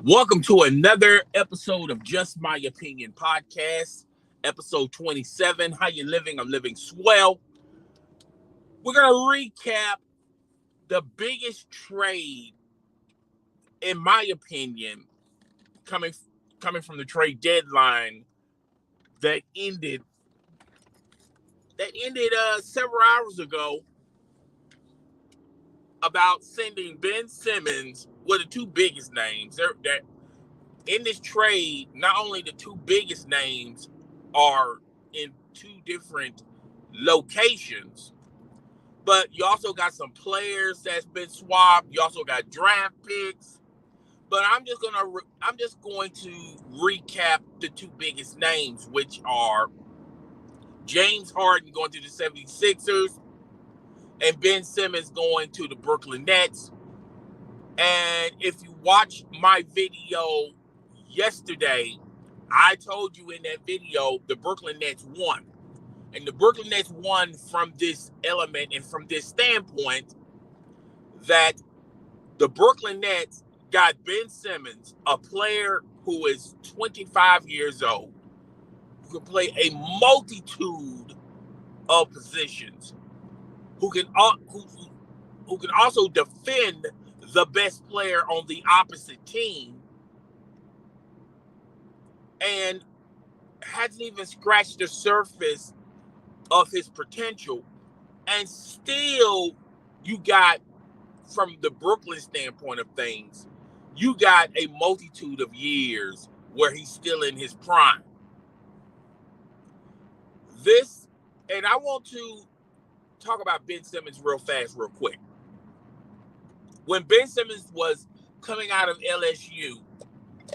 Welcome to another episode of Just My Opinion podcast, episode 27. How you living? I'm living swell. We're going to recap the biggest trade, in my opinion, coming from the trade deadline that ended several hours ago, about sending Ben Simmons, the two biggest names. That in this trade, not only the two biggest names are in two different locations, but you also got some players that's been swapped. You also got draft picks. But I'm just going to recap the two biggest names, which are James Harden going to the 76ers and Ben Simmons going to the Brooklyn Nets. And if you watch my video yesterday, I told you in that video the Brooklyn Nets won. And the Brooklyn Nets won from this element and from this standpoint that the Brooklyn Nets got Ben Simmons, a player who is 25 years old, who can play a multitude of positions, who can also defend the best player on the opposite team, and hasn't even scratched the surface of his potential. And still, you got, from the Brooklyn standpoint of things, you got a multitude of years where he's still in his prime. And I want to talk about Ben Simmons real quick. When Ben Simmons was coming out of LSU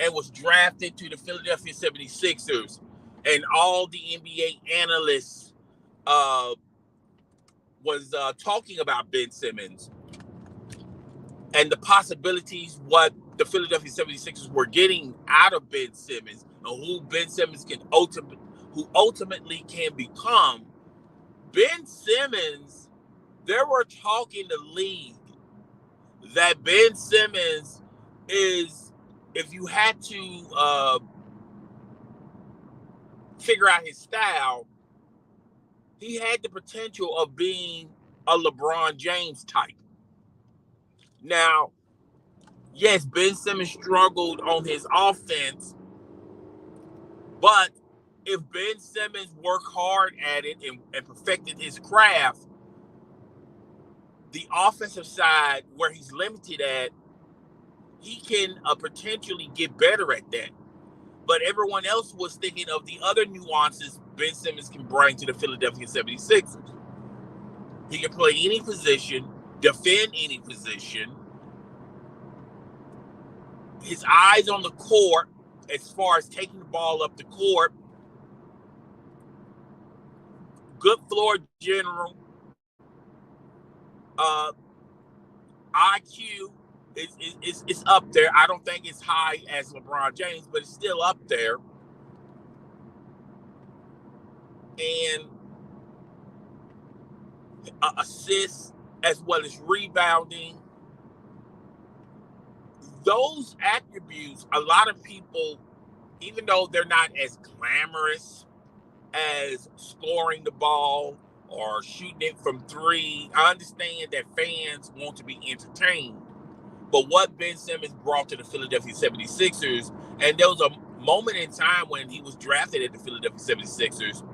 and was drafted to the Philadelphia 76ers, and all the NBA analysts was talking about Ben Simmons and the possibilities, what the Philadelphia 76ers were getting out of Ben Simmons and who Ben Simmons ultimately can become. Ben Simmons, there were talk in the league that Ben Simmons is, if you had to figure out his style, he had the potential of being a LeBron James type. Now, yes, Ben Simmons struggled on his offense, but if Ben Simmons worked hard at it and perfected his craft, the offensive side, where he's limited at, he can potentially get better at that. But everyone else was thinking of the other nuances Ben Simmons can bring to the Philadelphia 76ers. He can play any position, defend any position. His eyes on the court, as far as taking the ball up the court, good floor general, IQ is up there. I don't think it's high as LeBron James, but it's still up there. And assists as well as rebounding. Those attributes, a lot of people, even though they're not as glamorous as scoring the ball or shooting it from three, I understand that fans want to be entertained. But what Ben Simmons brought to the Philadelphia 76ers, and there was a moment in time when he was drafted at the Philadelphia 76ers,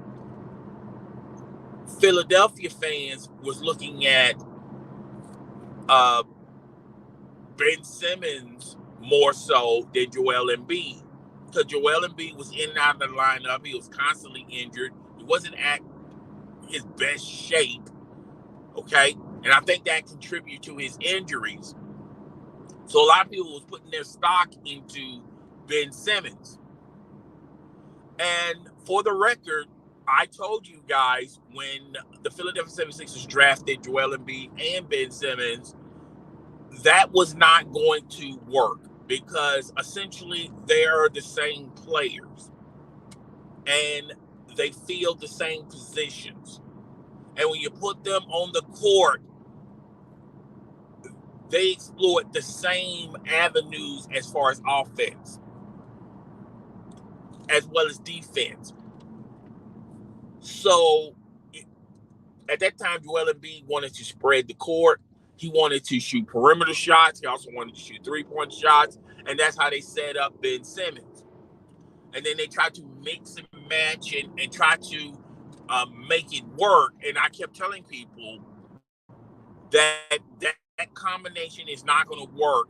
Philadelphia fans was looking at Ben Simmons more so than Joel Embiid. Because Joel Embiid was in and out of the lineup. He was constantly injured. He wasn't at his best shape. Okay? And I think that contributed to his injuries. So a lot of people was putting their stock into Ben Simmons. And for the record, I told you guys when the Philadelphia 76ers drafted Joel Embiid and Ben Simmons, that was not going to work because essentially they are the same players and they fill the same positions. And when you put them on the court, they exploit the same avenues as far as offense, as well as defense. So at that time, Joel Embiid wanted to spread the court. He wanted to shoot perimeter shots. He also wanted to shoot three-point shots. And that's how they set up Ben Simmons. And then they tried to mix and match and try to make it work. And I kept telling people that combination is not going to work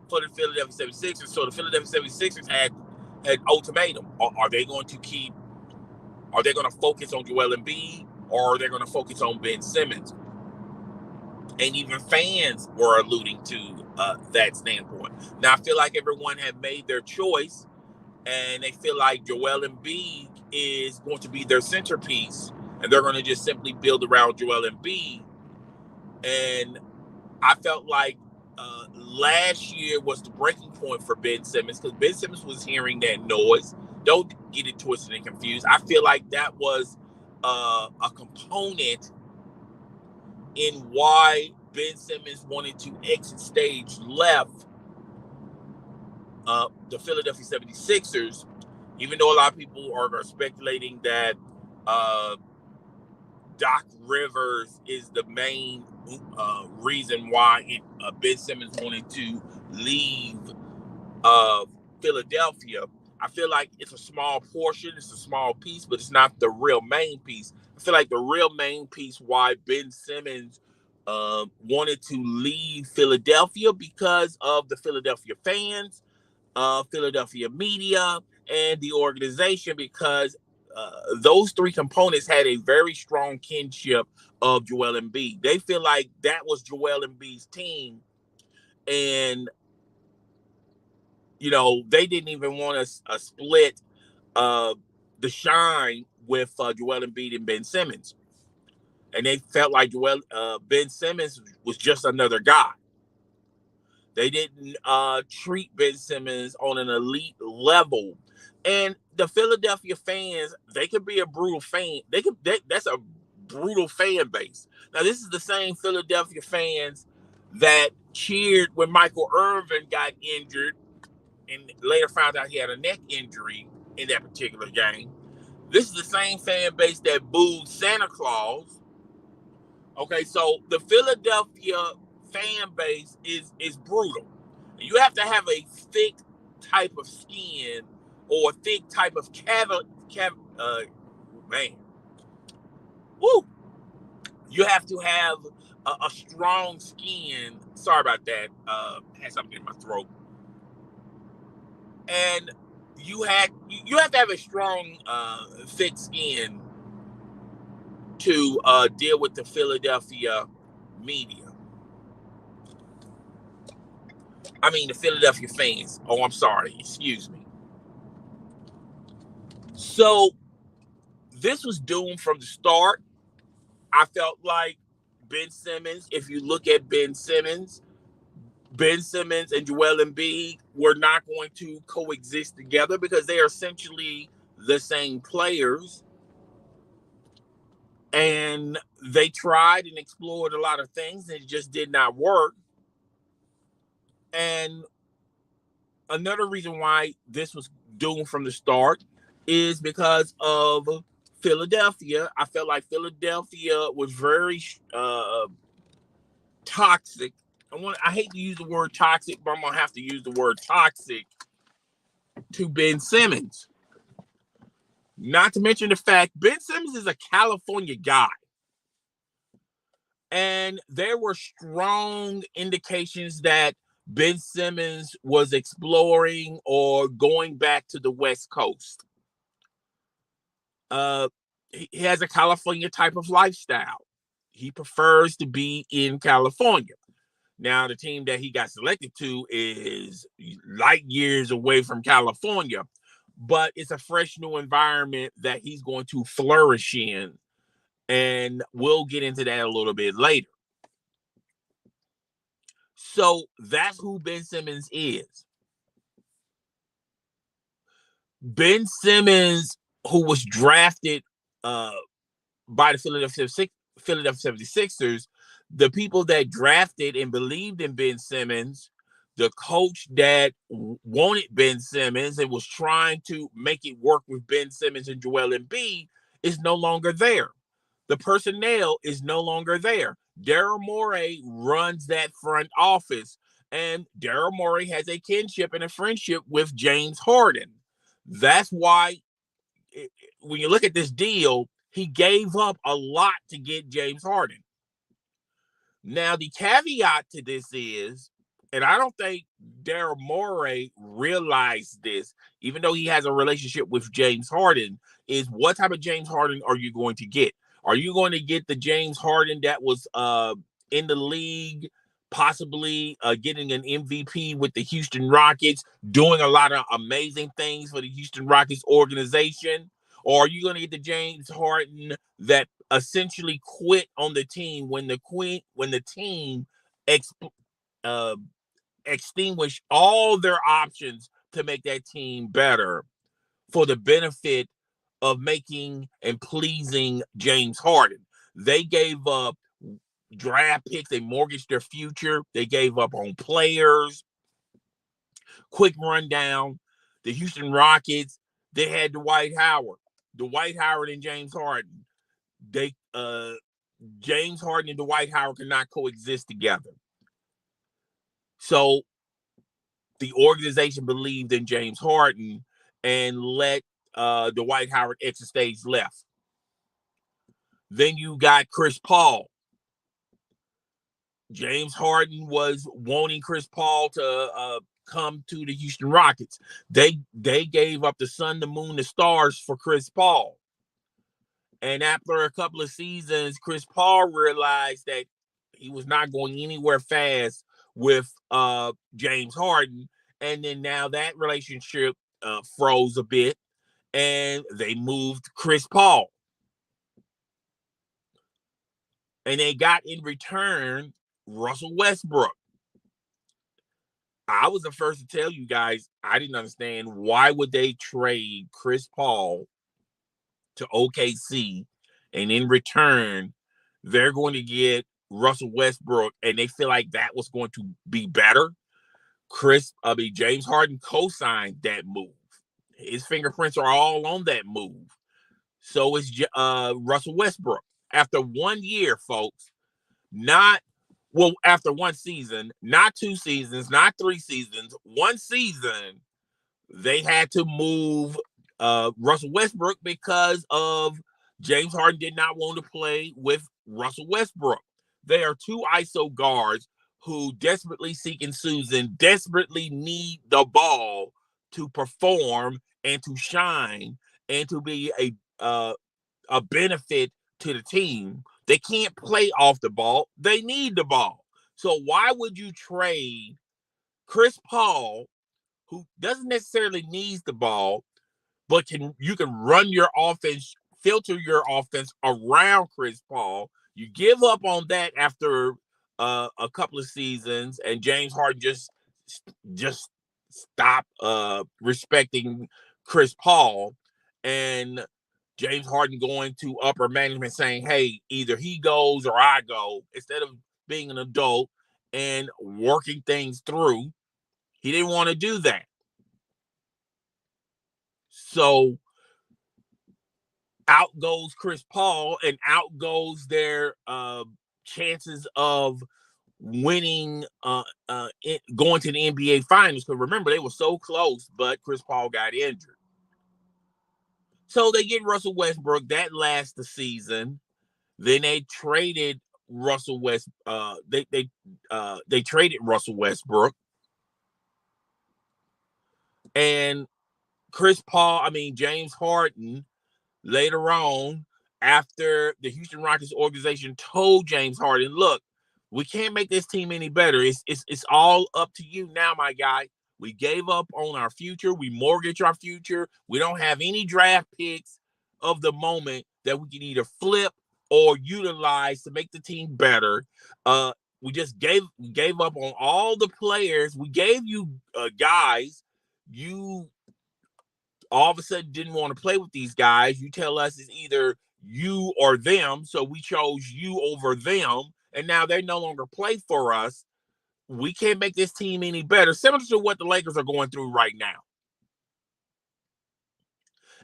for the Philadelphia 76ers. So the Philadelphia 76ers had ultimatum. Are they going to focus on Joel Embiid, or are they going to focus on Ben Simmons? And even fans were alluding to that standpoint. Now, I feel like everyone had made their choice, and they feel like Joel Embiid is going to be their centerpiece, and they're going to just simply build around Joel Embiid. And I felt like last year was the breaking point for Ben Simmons, because Ben Simmons was hearing that noise. Don't get it twisted and confused. I feel like that was a component in why Ben Simmons wanted to exit stage left the Philadelphia 76ers, even though a lot of people are speculating that Doc Rivers is the main reason why Ben Simmons wanted to leave Philadelphia. I feel like it's a small portion, it's a small piece, but it's not the real main piece. I feel like the real main piece why Ben Simmons wanted to leave Philadelphia, because of the Philadelphia fans, Philadelphia media, and the organization, because those three components had a very strong kinship of Joel Embiid. They feel like that was Joel Embiid's team, and they didn't even want a split the shine with Joel Embiid and Ben Simmons. And they felt like Ben Simmons was just another guy. They didn't treat Ben Simmons on an elite level. And the Philadelphia fans, they could be a brutal fan. That's a brutal fan base. Now, this is the same Philadelphia fans that cheered when Michael Irvin got injured and later found out he had a neck injury in that particular game. This is the same fan base that booed Santa Claus. Okay, so the Philadelphia fan base is brutal. You have to have a thick type of skin, or a thick type of man. Woo! You have to have a strong skin. Sorry about that. Had something in my throat. And you have to have a strong, thick skin to deal with the Philadelphia media. I mean, the Philadelphia fans. Oh, I'm sorry. Excuse me. So this was doomed from the start. I felt like Ben Simmons, if you look at Ben Simmons and Joel Embiid were not going to coexist together, because they are essentially the same players. And they tried and explored a lot of things, and it just did not work. And another reason why this was doomed from the start is because of Philadelphia. I felt like Philadelphia was very toxic. I hate to use the word toxic, but I'm going to have to use the word toxic to Ben Simmons. Not to mention the fact Ben Simmons is a California guy. And there were strong indications that Ben Simmons was exploring or going back to the West Coast. He has a California type of lifestyle. He prefers to be in California. Now, the team that he got selected to is light years away from California, but it's a fresh new environment that he's going to flourish in. And we'll get into that a little bit later. So that's who Ben Simmons is. Ben Simmons, who was drafted by the Philadelphia 76ers, the people that drafted and believed in Ben Simmons, the coach that wanted Ben Simmons and was trying to make it work with Ben Simmons and Joel Embiid is no longer there. The personnel is no longer there. Daryl Morey runs that front office, and Daryl Morey has a kinship and a friendship with James Harden. That's why when you look at this deal, he gave up a lot to get James Harden. Now, the caveat to this is, and I don't think Daryl Morey realized this, even though he has a relationship with James Harden, is what type of James Harden are you going to get? Are you going to get the James Harden that was in the league, possibly getting an MVP with the Houston Rockets, doing a lot of amazing things for the Houston Rockets organization? Or are you going to get the James Harden that essentially quit on the team when the team extinguished all their options to make that team better for the benefit of making and pleasing James Harden? They gave up draft picks, they mortgaged their future, they gave up on players. Quick rundown: the Houston Rockets, they had Dwight Howard and James Harden. They James Harden and Dwight Howard cannot coexist together. So the organization believed in James Harden and let Dwight Howard exit stage left. Then you got Chris Paul. James Harden was wanting Chris Paul to come to the Houston Rockets. They gave up the sun, the moon, the stars for Chris Paul. And after a couple of seasons, Chris Paul realized that he was not going anywhere fast with James Harden. And then now that relationship froze a bit, and they moved Chris Paul. And they got in return Russell Westbrook. I was the first to tell you guys, I didn't understand why would they trade Chris Paul to OKC, and in return, they're going to get Russell Westbrook, and they feel like that was going to be better. James Harden co-signed that move. His fingerprints are all on that move. So is Russell Westbrook. After 1 year, folks, after one season, not 2 seasons, not 3 seasons, 1 season, they had to move Russell Westbrook because of James Harden did not want to play with Russell Westbrook. They are 2 ISO guards who desperately seeking Susan, desperately need the ball to perform and to shine and to be a benefit to the team. They can't play off the ball. They need the ball. So why would you trade Chris Paul, who doesn't necessarily need the ball, but you can run your offense, filter your offense around Chris Paul? You give up on that after a couple of seasons, and James Harden just stop respecting Chris Paul, and James Harden going to upper management saying, hey, either he goes or I go, instead of being an adult and working things through. He didn't want to do that. So out goes Chris Paul, and out goes their chances of winning, going to the NBA Finals. Because remember, they were so close, but Chris Paul got injured. So they get Russell Westbrook. That lasts the season. Then they traded Russell West. They traded Russell Westbrook, and James Harden. Later on, after the Houston Rockets organization told James Harden, look, we can't make this team any better. It's all up to you now, my guy. We gave up on our future. We mortgaged our future. We don't have any draft picks of the moment that we can either flip or utilize to make the team better. We just gave up on all the players. We gave you guys. You all of a sudden didn't want to play with these guys. You tell us it's either you or them. So we chose you over them. and now they no longer play for us. We can't make this team any better, similar to what the Lakers are going through right now.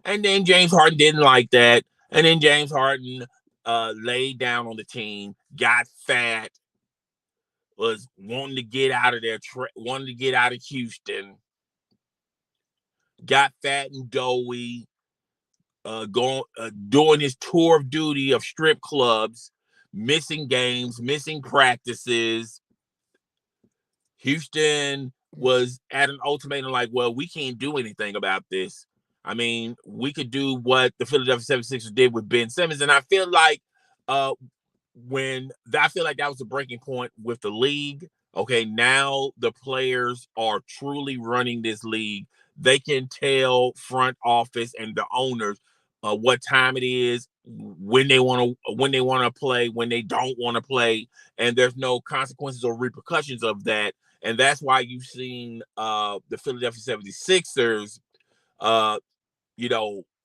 And then James Harden didn't like that. And then James Harden laid down on the team, got fat, was wanting to get out of there, wanted to get out of Houston, got fat and doughy, doing his tour of duty of strip clubs, missing games, missing practices. Houston was at an ultimatum like, well, we can't do anything about this. I mean, we could do what the Philadelphia 76ers did with Ben Simmons. And I feel like I feel like that was a breaking point with the league. Okay, now the players are truly running this league. They can tell front office and the owners what time it is, when they want to play, when they don't want to play, and there's no consequences or repercussions of that. And that's why you've seen the Philadelphia 76ers,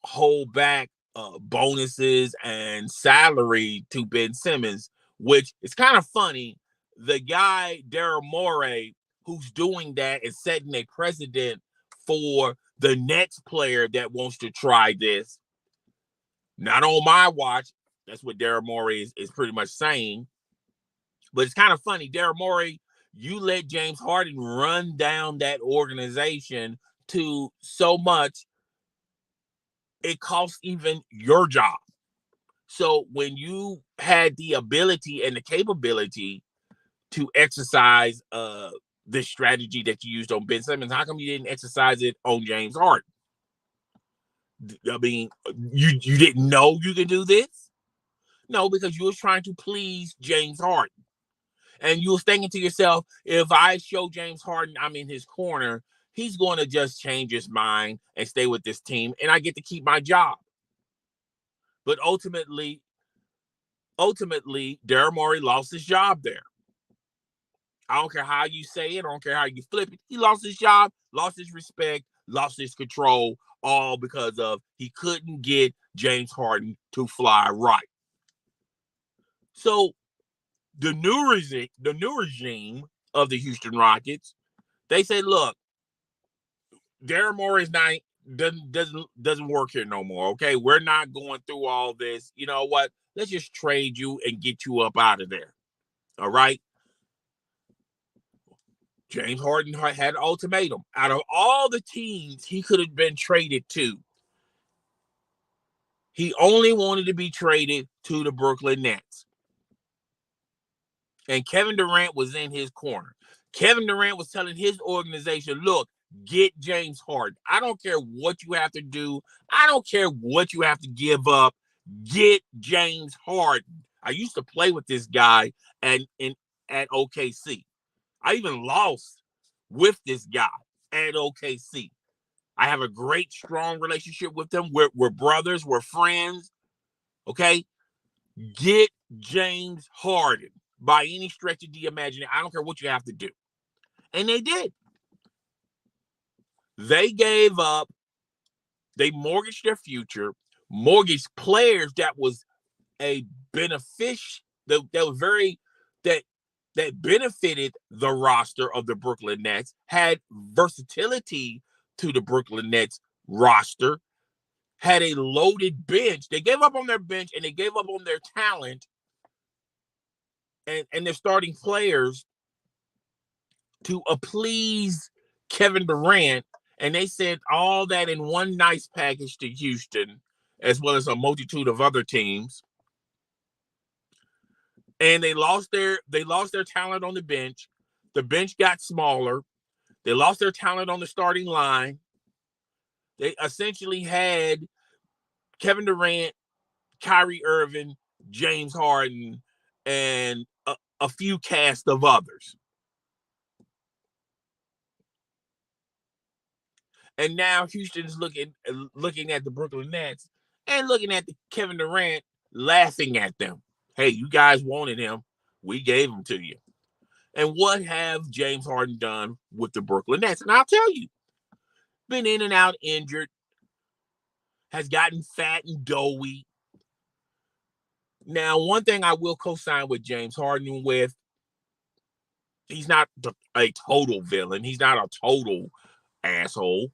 hold back bonuses and salary to Ben Simmons, which is kind of funny. The guy, Daryl Morey, who's doing that is setting a precedent for the next player that wants to try this. Not on my watch. That's what Daryl Morey is pretty much saying. But it's kind of funny. Daryl Morey, you let James Harden run down that organization to so much, it costs even your job. So when you had the ability and the capability to exercise this strategy that you used on Ben Simmons, how come you didn't exercise it on James Harden? I mean, you didn't know you could do this? No, because you were trying to please James Harden. And you were thinking to yourself, if I show James Harden I'm in his corner, he's going to just change his mind and stay with this team, and I get to keep my job. But ultimately, Daryl Morey lost his job there. I don't care how you say it. I don't care how you flip it. He lost his job, lost his respect, lost his control, all because of he couldn't get James Harden to fly right. So the new regime of the Houston Rockets, they say, look, Daryl Morey's not doesn't work here no more. Okay, we're not going through all this. You know what? Let's just trade you and get you up out of there. All right. James Harden had an ultimatum. Out of all the teams he could have been traded to, he only wanted to be traded to the Brooklyn Nets. And Kevin Durant was in his corner. Kevin Durant was telling his organization, look, get James Harden. I don't care what you have to do. I don't care what you have to give up. Get James Harden. I used to play with this guy at OKC. I even lost with this guy at OKC. I have a great, strong relationship with him. We're brothers. We're friends. Okay? Get James Harden by any stretch of the imagination. I don't care what you have to do. And they did. They gave up. They mortgaged their future, mortgaged players that was a benefic that benefited the roster of the Brooklyn Nets, had versatility to the Brooklyn Nets roster, had a loaded bench. They gave up on their bench and they gave up on their talent and their starting players to appease Kevin Durant. And they sent all that in one nice package to Houston, as well as a multitude of other teams. And they lost their talent on the bench. The bench got smaller. They lost their talent on the starting line. They essentially had Kevin Durant, Kyrie Irving, James Harden, and a few cast of others. And now Houston's looking at the Brooklyn Nets and looking at the Kevin Durant, laughing at them. Hey, you guys wanted him. We gave him to you. And what have James Harden done with the Brooklyn Nets? And I'll tell you, been in and out injured, has gotten fat and doughy, Now, one thing I will co-sign with James Harden with, he's not a total villain. He's not a total asshole.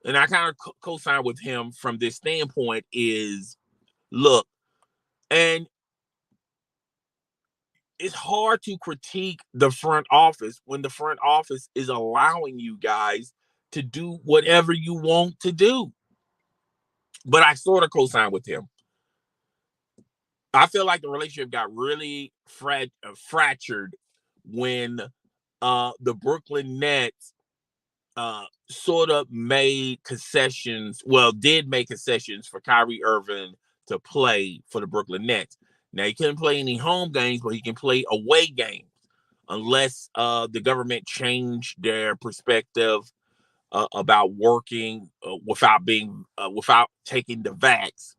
And I kind of co-sign with him from this standpoint is, look, and it's hard to critique the front office when the front office is allowing you guys to do whatever you want to do. But I sort of co-sign with him. I feel like the relationship got really fractured when the Brooklyn Nets sort of made concessions, did make concessions for Kyrie Irving to play for the Brooklyn Nets. Now, he couldn't play any home games, but he can play away games unless the government changed their perspective about working without taking the vax.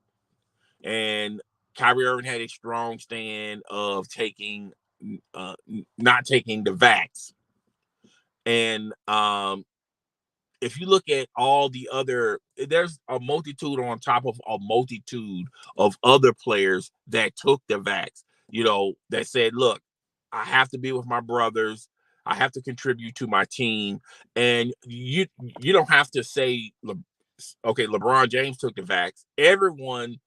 And Kyrie Irving had a strong stand of not taking the vax. And if you look at all the other, there's a multitude on top of a multitude of other players that took the vax, that said, look, I have to be with my brothers. I have to contribute to my team. And you don't have to say, okay, LeBron James took the vax. Everyone,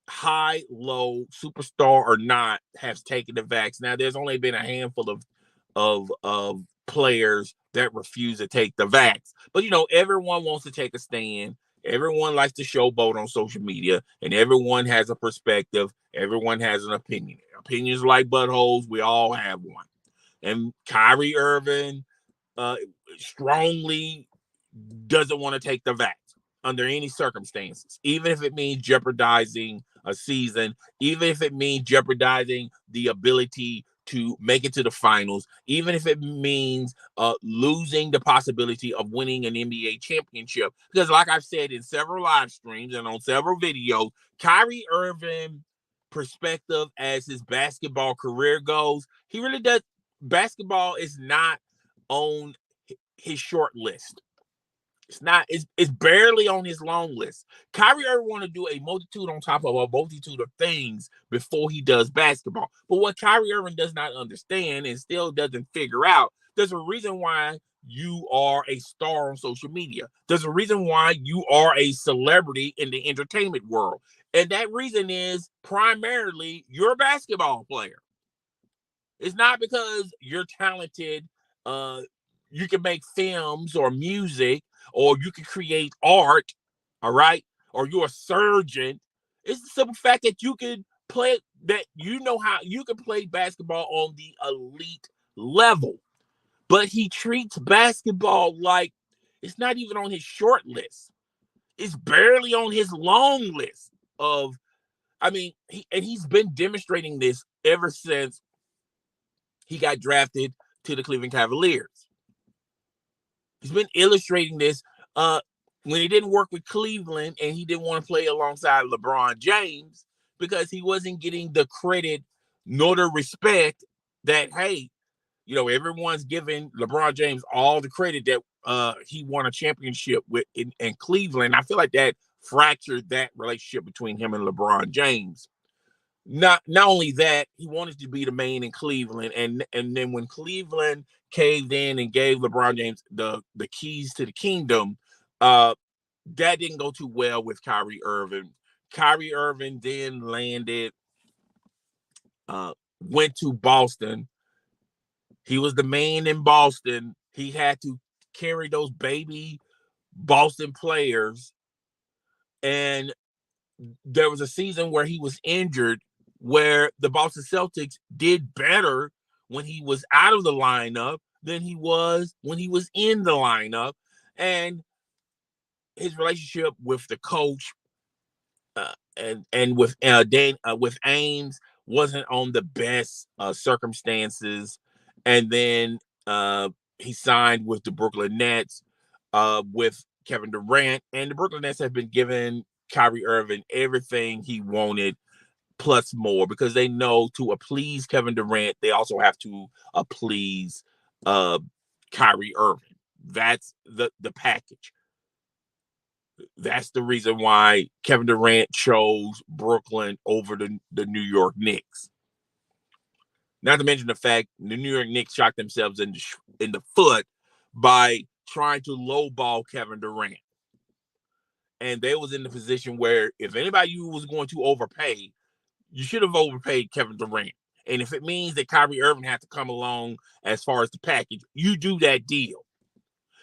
high, low, superstar or not, has taken the vax. Now, there's only been a handful of players that refuse to take the vax. But, everyone wants to take a stand. Everyone likes to showboat on social media, and everyone has a perspective. Everyone has an opinion. Opinions like buttholes. We all have one. And Kyrie Irving strongly doesn't want to take the vax under any circumstances, even if it means jeopardizing a season, even if it means jeopardizing the ability to make it to the finals, even if it means losing the possibility of winning an NBA championship. Because like I've said in several live streams and on several videos, Kyrie Irving perspective as his basketball career goes, he really does. Basketball is not on his short list. It's barely on his long list. Kyrie Irving want to do a multitude on top of a multitude of things before he does basketball. But what Kyrie Irving does not understand and still doesn't figure out, there's a reason why you are a star on social media. There's a reason why you are a celebrity in the entertainment world. And that reason is primarily you're a basketball player. It's not because you're talented. You can make films or music, or you can create art, all right? Or you're a surgeon. It's the simple fact that you can play, that how you can play basketball on the elite level. But he treats basketball like it's not even on his short list. It's barely on his long list of, he's been demonstrating this ever since he got drafted to the Cleveland Cavaliers. He's been illustrating this when he didn't work with Cleveland and he didn't want to play alongside LeBron James because he wasn't getting the credit nor the respect that, hey, everyone's giving LeBron James all the credit that he won a championship with in Cleveland. I feel like that fractured that relationship between him and LeBron James. Not only that, he wanted to be the main in Cleveland, and then when Cleveland caved in and gave LeBron James the keys to the kingdom, that didn't go too well with Kyrie Irving. Kyrie Irving then went to Boston. He was the man in Boston. He had to carry those baby Boston players, and there was a season where he was injured, where the Boston Celtics did better when he was out of the lineup than he was when he was in the lineup. And his relationship with the coach and with Ames wasn't on the best circumstances. And then he signed with the Brooklyn Nets with Kevin Durant, and the Brooklyn Nets have been giving Kyrie Irving everything he wanted plus more, because they know to please Kevin Durant, they also have to please Kyrie Irving. That's the package. That's the reason why Kevin Durant chose Brooklyn over the New York Knicks. Not to mention the fact the New York Knicks shot themselves in the foot by trying to lowball Kevin Durant. And they was in the position where if anybody was going to overpay, you should have overpaid Kevin Durant. And if it means that Kyrie Irving had to come along as far as the package, you do that deal.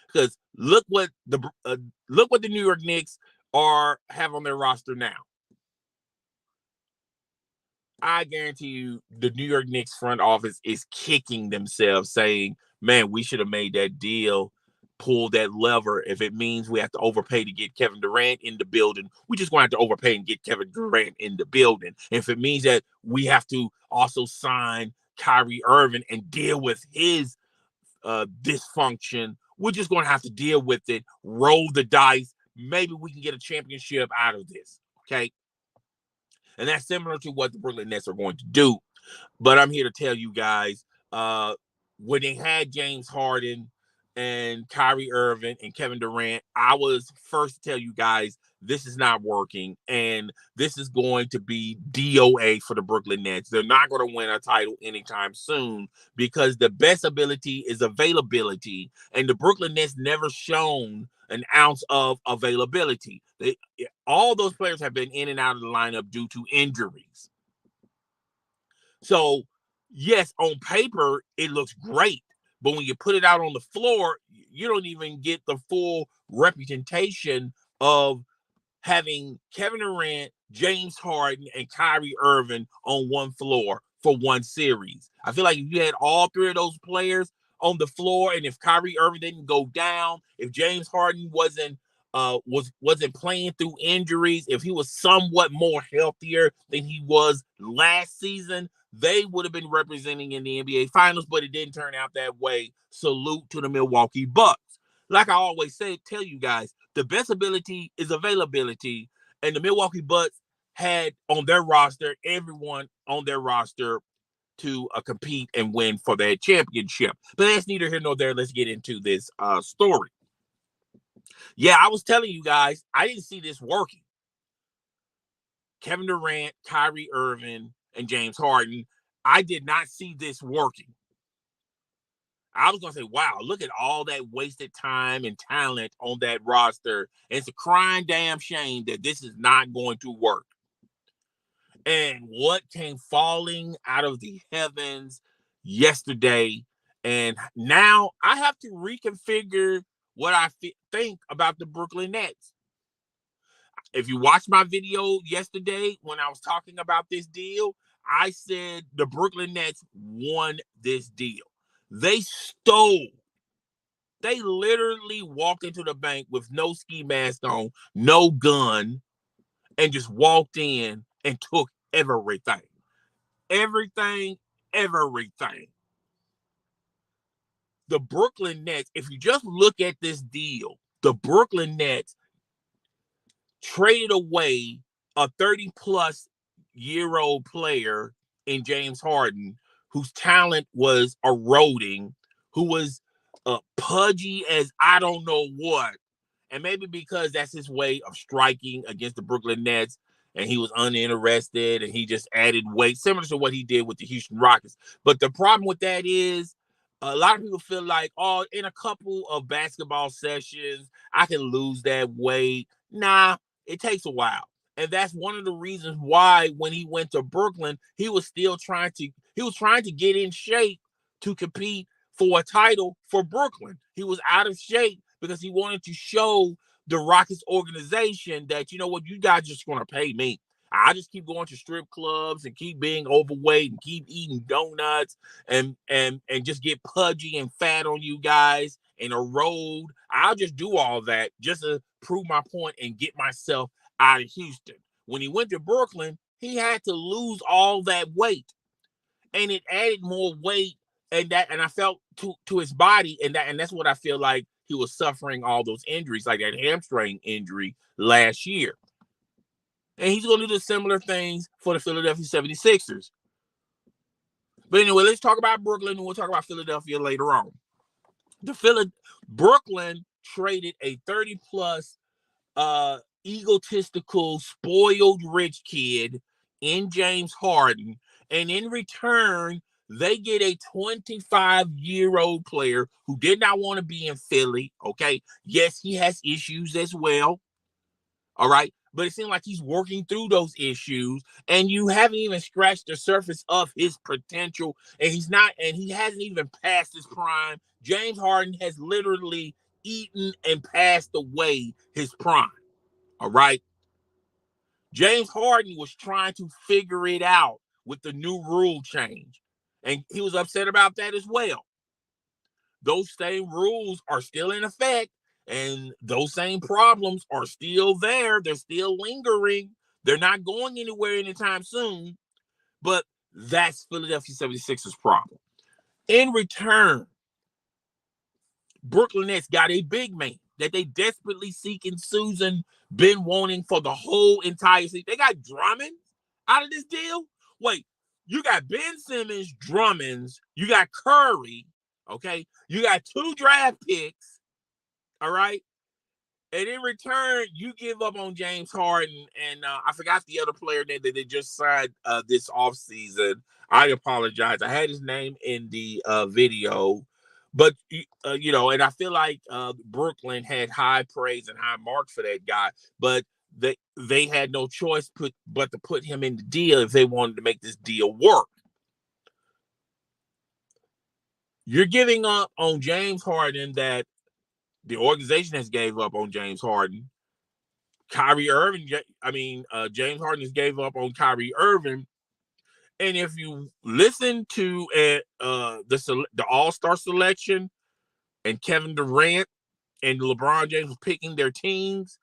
Because look what the New York Knicks have on their roster now. I guarantee you the New York Knicks front office is kicking themselves saying, man, we should have made that deal, pulled that lever. If it means we have to overpay to get Kevin Durant in the building, we just going to have to overpay and get Kevin Durant in the building. If it means that we have to also sign Kyrie Irving and deal with his dysfunction, we're just going to have to deal with it, roll the dice. Maybe we can get a championship out of this, okay? And that's similar to what the Brooklyn Nets are going to do. But I'm here to tell you guys, when they had James Harden and Kyrie Irving and Kevin Durant, I was first to tell you guys this is not working. And this is going to be DOA for the Brooklyn Nets. They're not going to win a title anytime soon because the best ability is availability. And the Brooklyn Nets never shown an ounce of availability. All those players have been in and out of the lineup due to injuries. So, yes, on paper, it looks great. But when you put it out on the floor, you don't even get the full representation of having Kevin Durant, James Harden, and Kyrie Irving on one floor for one series. I feel like if you had all three of those players on the floor, and if Kyrie Irving didn't go down, if James Harden wasn't playing through injuries, if he was somewhat more healthier than he was last season, they would have been representing in the NBA Finals, but it didn't turn out that way. Salute to the Milwaukee Bucks. Like I always tell you guys, the best ability is availability, and the Milwaukee Bucks had on their roster everyone on their roster to compete and win for that championship. But that's neither here nor there. Let's get into this story. Yeah, I was telling you guys, I didn't see this working. Kevin Durant, Kyrie Irving, and James Harden, I did not see this working. I was going to say, wow, look at all that wasted time and talent on that roster. And it's a crying damn shame that this is not going to work. And what came falling out of the heavens yesterday, and now I have to reconfigure what I think about the Brooklyn Nets. If you watched my video yesterday when I was talking about this deal, I said the Brooklyn Nets won this deal. They literally walked into the bank with no ski mask on, no gun, and just walked in and took everything. Everything. The Brooklyn Nets, if you just look at this deal, the Brooklyn Nets traded away a 30-plus year old player in James Harden, whose talent was eroding, who was pudgy as I don't know what. And maybe because that's his way of striking against the Brooklyn Nets, and he was uninterested, and he just added weight, similar to what he did with the Houston Rockets. But the problem with that is a lot of people feel like, oh, in a couple of basketball sessions, I can lose that weight. Nah, it takes a while. And that's one of the reasons why when he went to Brooklyn, he was still trying to get in shape to compete for a title for Brooklyn. He was out of shape because he wanted to show the Rockets organization that, you know what, you guys just going to pay me. I just keep going to strip clubs and keep being overweight and keep eating donuts and just get pudgy and fat on you guys and erode. I'll just do all that just to prove my point and get myself out of Houston. When he went to Brooklyn, he had to lose all that weight, and it added more weight, and I felt to his body, and that's what I feel like he was suffering all those injuries, like that hamstring injury last year. And he's going to do the similar things for the Philadelphia 76ers. But anyway, let's talk about Brooklyn, and we'll talk about Philadelphia later on. Brooklyn traded a 30-plus egotistical, spoiled rich kid in James Harden, and in return, they get a 25-year-old player who did not want to be in Philly. Okay, yes, he has issues as well. All right, but it seems like he's working through those issues, and you haven't even scratched the surface of his potential, and he hasn't even passed his prime. James Harden has literally eaten and passed away his prime. All right. James Harden was trying to figure it out with the new rule change, and he was upset about that as well. Those same rules are still in effect, and those same problems are still there. They're still lingering. They're not going anywhere anytime soon, but that's Philadelphia 76ers problem. In return, Brooklyn Nets got a big man that they desperately seeking Susan been wanting for the whole entire season. They got Drummond out of this deal. Wait, you got Ben Simmons, Drummonds, you got Curry, okay? You got 2 draft picks, all right? And in return, you give up on James Harden, and I forgot the other player that they just signed this offseason. I apologize. I had his name in the video. But, and I feel like Brooklyn had high praise and high marks for that guy. But they had no choice but to put him in the deal if they wanted to make this deal work. You're giving up on James Harden that the organization has gave up on James Harden. James Harden has gave up on Kyrie Irving. And if you listen to the All-Star selection and Kevin Durant and LeBron James picking their teams,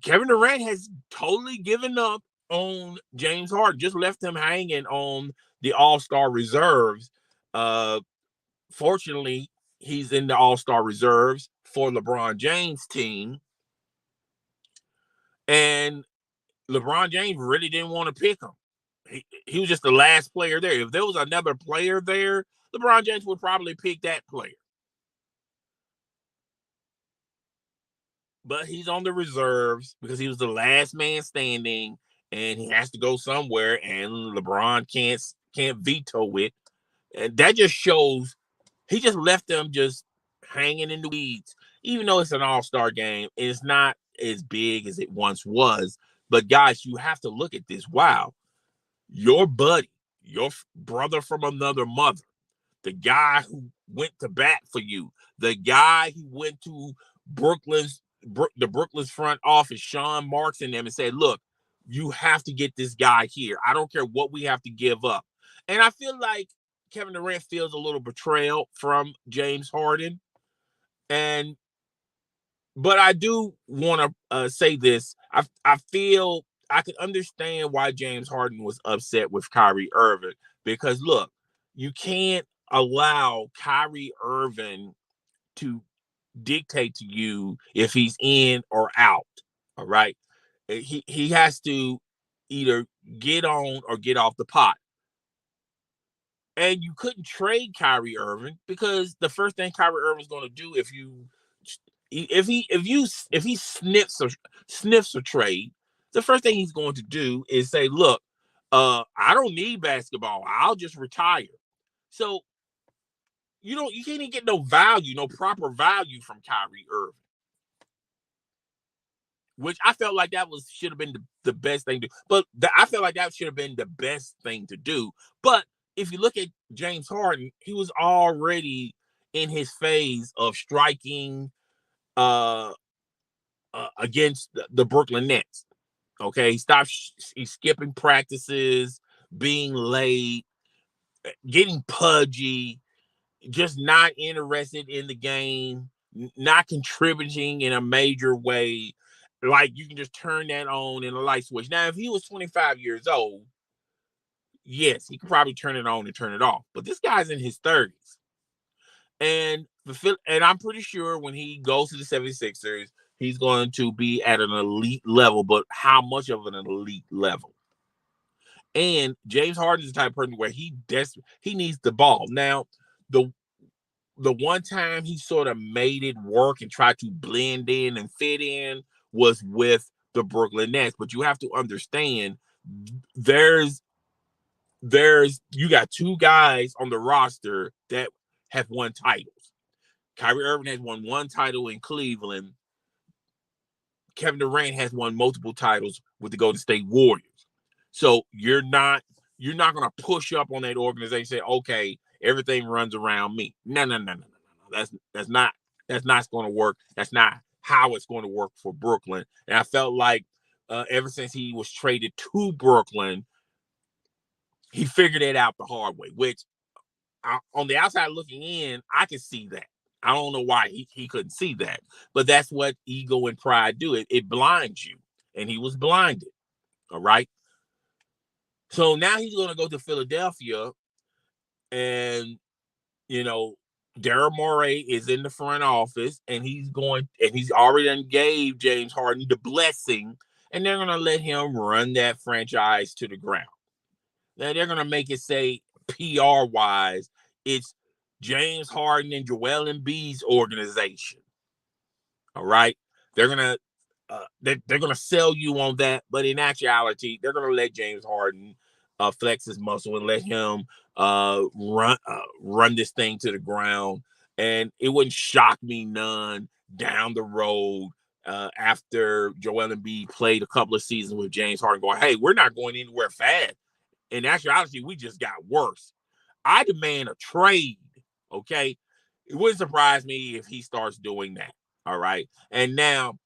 Kevin Durant has totally given up on James Harden, just left him hanging on the All-Star reserves. Fortunately, he's in the All-Star reserves for LeBron James' team. And LeBron James really didn't want to pick him. He was just the last player there. If there was another player there, LeBron James would probably pick that player. But he's on the reserves because he was the last man standing, and he has to go somewhere, and LeBron can't veto it. And that just shows he just left them just hanging in the weeds. Even though it's an all-star game, it's not as big as it once was. But guys, you have to look at this. Wow. Your buddy, your brother from another mother, the guy who went to bat for you, the guy who went to Brooklyn's front office, Sean Marks and them, and said, look, you have to get this guy here. I don't care what we have to give up. And I feel like Kevin Durant feels a little betrayal from James Harden. But I do want to say this. I feel I could understand why James Harden was upset with Kyrie Irving, because look, you can't allow Kyrie Irving to dictate to you if he's in or out. All right. He has to either get on or get off the pot. And you couldn't trade Kyrie Irving because the first thing Kyrie Irving's going to do if he sniffs a trade, the first thing he's going to do is say, look, I don't need basketball. I'll just retire. So you can't even get no proper value from Kyrie Irving. Which I felt like that should have been the best thing to do. But I felt like that should have been the best thing to do. But if you look at James Harden, he was already in his phase of striking against the Brooklyn Nets. Okay, he's skipping practices, being late, getting pudgy, just not interested in the game, not contributing in a major way. Like you can just turn that on in a light switch. Now, if he was 25 years old, yes, he could probably turn it on and turn it off. But this guy's in his 30s. And I'm pretty sure when he goes to the 76ers, he's going to be at an elite level, but how much of an elite level? And James Harden is the type of person where he needs the ball. Now, the one time he sort of made it work and tried to blend in and fit in was with the Brooklyn Nets. But you have to understand, there's you got two guys on the roster that have won titles. Kyrie Irving has won one title in Cleveland. Kevin Durant has won multiple titles with the Golden State Warriors. So you're not going to push up on that organization and say, okay, everything runs around me. No. That's not going to work. That's not how it's going to work for Brooklyn. And I felt like ever since he was traded to Brooklyn, he figured it out the hard way, which on the outside looking in, I can see that. I don't know why he couldn't see that, but that's what ego and pride do. It blinds you, and he was blinded. All right. So now he's going to go to Philadelphia, and Daryl Morey is in the front office, and he's already gave James Harden the blessing, and they're going to let him run that franchise to the ground. Now they're going to make it say PR wise, it's James Harden and Joel Embiid's organization. All right, they're gonna sell you on that, but in actuality, they're gonna let James Harden flex his muscle and let him run this thing to the ground. And it wouldn't shock me none down the road after Joel Embiid played a couple of seasons with James Harden, going, "Hey, we're not going anywhere fast. In actuality, we just got worse. I demand a trade." Okay, it wouldn't surprise me if he starts doing that. All right, and now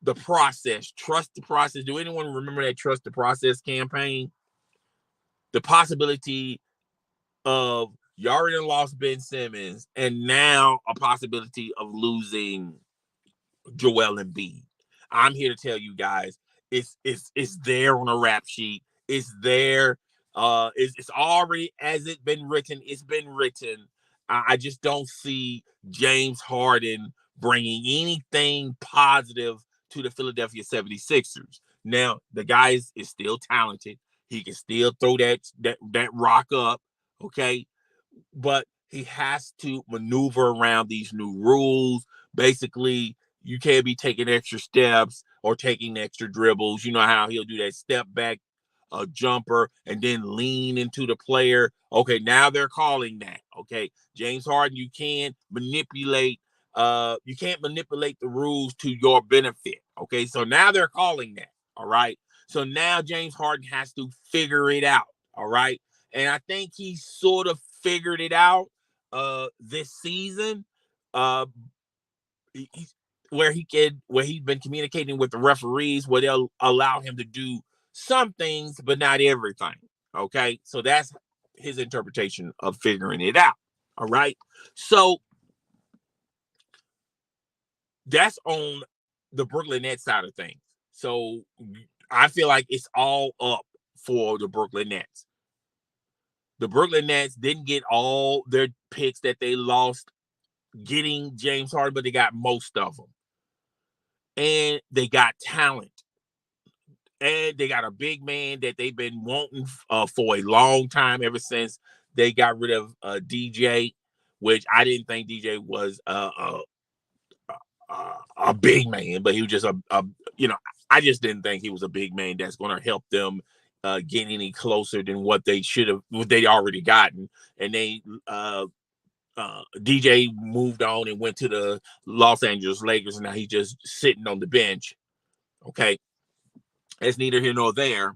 the process, trust the process. Do anyone remember that trust the process campaign? The possibility of you already lost Ben Simmons, and now a possibility of losing Joel Embiid. I'm here to tell you guys, it's there on a rap sheet. It's there. It's already as it's been written. It's been written. I just don't see James Harden bringing anything positive to the Philadelphia 76ers. Now, the guy is still talented. He can still throw that rock up, okay? But he has to maneuver around these new rules. Basically, you can't be taking extra steps or taking extra dribbles. You know how he'll do that step back jumper and then lean into the player. Okay, now they're calling that. Okay, James Harden, you can't manipulate the rules to your benefit. Okay, so now they're calling that. All right. So now James Harden has to figure it out. All right. And I think he sort of figured it out this season. Where he's been communicating with the referees, where they'll allow him to do some things, but not everything. Okay. So that's his interpretation of figuring it out. All right. So that's on the Brooklyn Nets side of things. So I feel like it's all up for the Brooklyn Nets. The Brooklyn Nets didn't get all their picks that they lost getting James Harden, but they got most of them. And they got talent. And they got a big man that they've been wanting for a long time, ever since they got rid of DJ, which I didn't think DJ was a big man, but he was just I just didn't think he was a big man that's going to help them get any closer than what they already gotten. And they DJ moved on and went to the Los Angeles Lakers, and now he's just sitting on the bench. Okay, it's neither here nor there.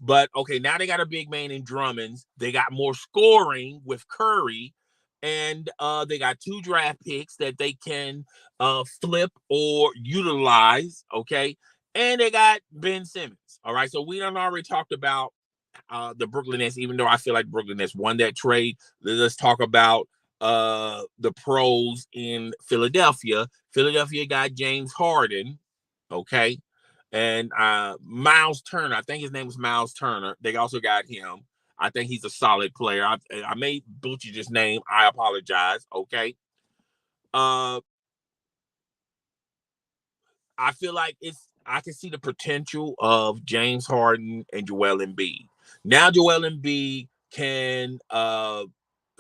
But okay, now they got a big man in Drummond. They got more scoring with Curry, and they got 2 draft picks that they can flip or utilize. Okay, and they got Ben Simmons. All right, so we done already talked about the Brooklyn Nets, even though I feel like Brooklyn Nets won that trade. Let's talk about the pros in Philadelphia. Philadelphia got James Harden. Okay. And Miles Turner, I think his name was Miles Turner. They also got him. I think he's a solid player. I may butcher his name. I apologize. Okay. I feel like I can see the potential of James Harden and Joel Embiid. Now Joel Embiid can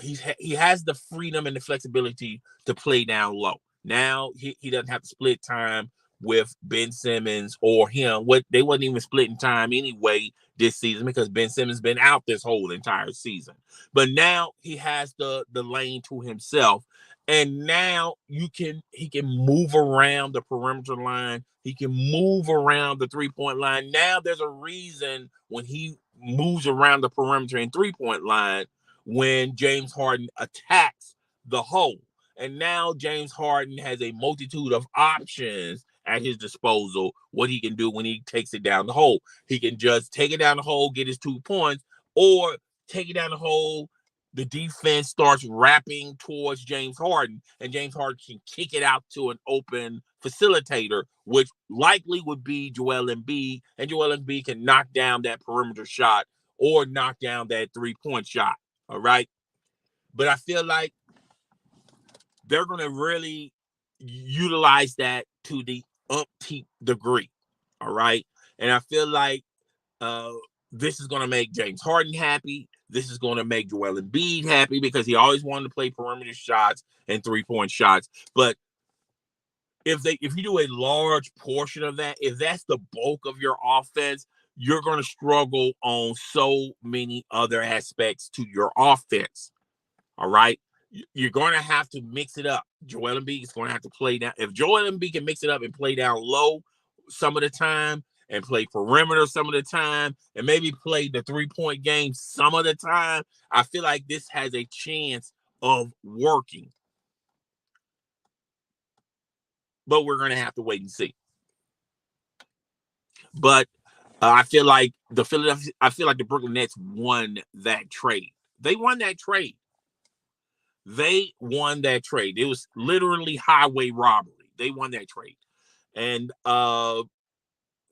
he has the freedom and the flexibility to play down low. Now he doesn't have to split time with Ben Simmons or him. What they wasn't even splitting time anyway this season because Ben Simmons been out this whole entire season. But now he has the lane to himself. And now he can move around the perimeter line. He can move around the 3-point line. Now there's a reason when he moves around the perimeter and 3-point line when James Harden attacks the hole. And now James Harden has a multitude of options at his disposal, what he can do when he takes it down the hole. He can just take it down the hole, get his 2 points, or take it down the hole. The defense starts wrapping towards James Harden, and James Harden can kick it out to an open facilitator, which likely would be Joel Embiid, and Joel Embiid can knock down that perimeter shot or knock down that 3-point shot, all right? But I feel like they're going to really utilize that to the umpteenth degree, all right? And I feel like this is going to make James Harden happy. This is going to make Joel Embiid happy because he always wanted to play perimeter shots and 3-point shots. But if you do a large portion of that, if that's the bulk of your offense, you're going to struggle on so many other aspects to your offense. All right? You're going to have to mix it up. Joel Embiid is going to have to play down. If Joel Embiid can mix it up and play down low some of the time and play perimeter some of the time and maybe play the 3-point game some of the time, I feel like this has a chance of working. But we're going to have to wait and see. But I feel like the Brooklyn Nets won that trade. They won that trade. They won that trade. It was literally highway robbery. They won that trade. And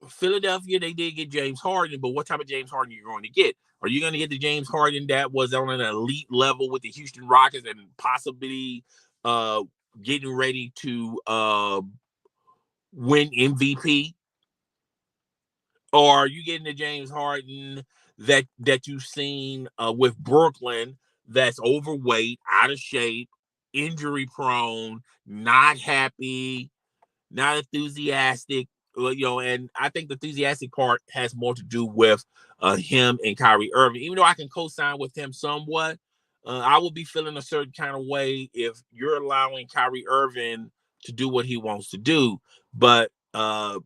Philadelphia, they did get James Harden, but what type of James Harden are you going to get? Are you going to get the James Harden that was on an elite level with the Houston Rockets and possibly getting ready to win MVP? Or are you getting the James Harden that you've seen with Brooklyn that's overweight, out of shape, injury prone, not happy, not enthusiastic, and I think the enthusiastic part has more to do with him and Kyrie Irving. Even though I can co-sign with him somewhat, I will be feeling a certain kind of way if you're allowing Kyrie Irving to do what he wants to do. But I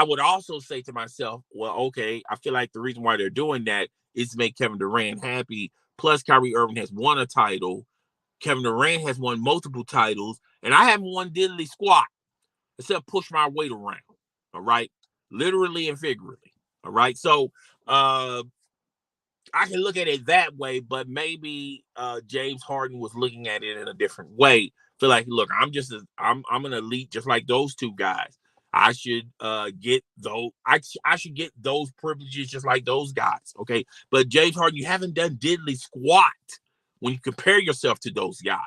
would also say to myself, well, okay, I feel like the reason why they're doing that is to make Kevin Durant happy. Plus, Kyrie Irving has won a title. Kevin Durant has won multiple titles, and I haven't won diddly squat except push my weight around. All right, literally and figuratively. All right, so I can look at it that way, but maybe James Harden was looking at it in a different way. Feel like, look, I'm an elite, just like those two guys. I should get those. I should get those privileges just like those guys. Okay, but James Harden, you haven't done diddly squat when you compare yourself to those guys.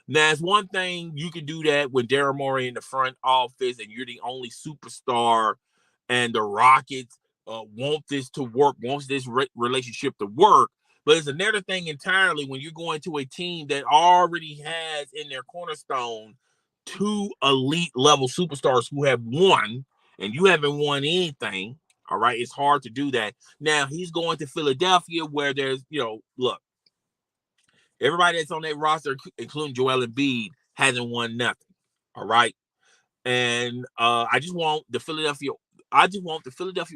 Now, it's one thing you can do that when Daryl Morey in the front office and you're the only superstar, and the Rockets want this to work, wants this relationship to work. But it's another thing entirely when you're going to a team that already has in their cornerstone 2 elite level superstars who have won, and you haven't won anything. All right, it's hard to do that. Now he's going to Philadelphia, where there's, look, everybody that's on that roster, including Joel Embiid, hasn't won nothing. All right, and I just want the Philadelphia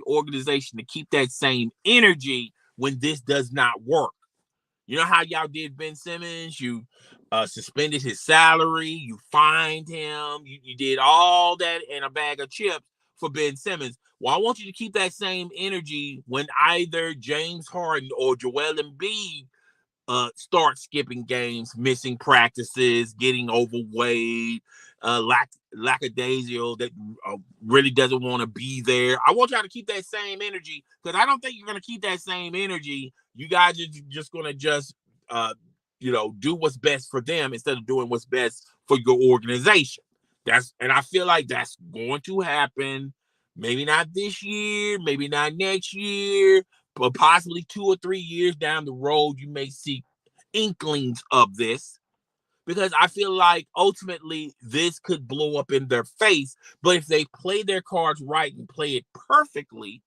organization to keep that same energy when this does not work. You know how y'all did Ben Simmons? You suspended his salary. You fined him. You did all that in a bag of chips for Ben Simmons. Well, I want you to keep that same energy when either James Harden or Joel Embiid start skipping games, missing practices, getting overweight, lackadaisical that really doesn't want to be there. I want y'all to keep that same energy, because I don't think you're going to keep that same energy. You guys are just going to do what's best for them instead of doing what's best for your organization. And I feel like that's going to happen. Maybe not this year, maybe not next year, but possibly 2 or 3 years down the road, you may see inklings of this, because I feel like ultimately this could blow up in their face. But if they play their cards right and play it perfectly,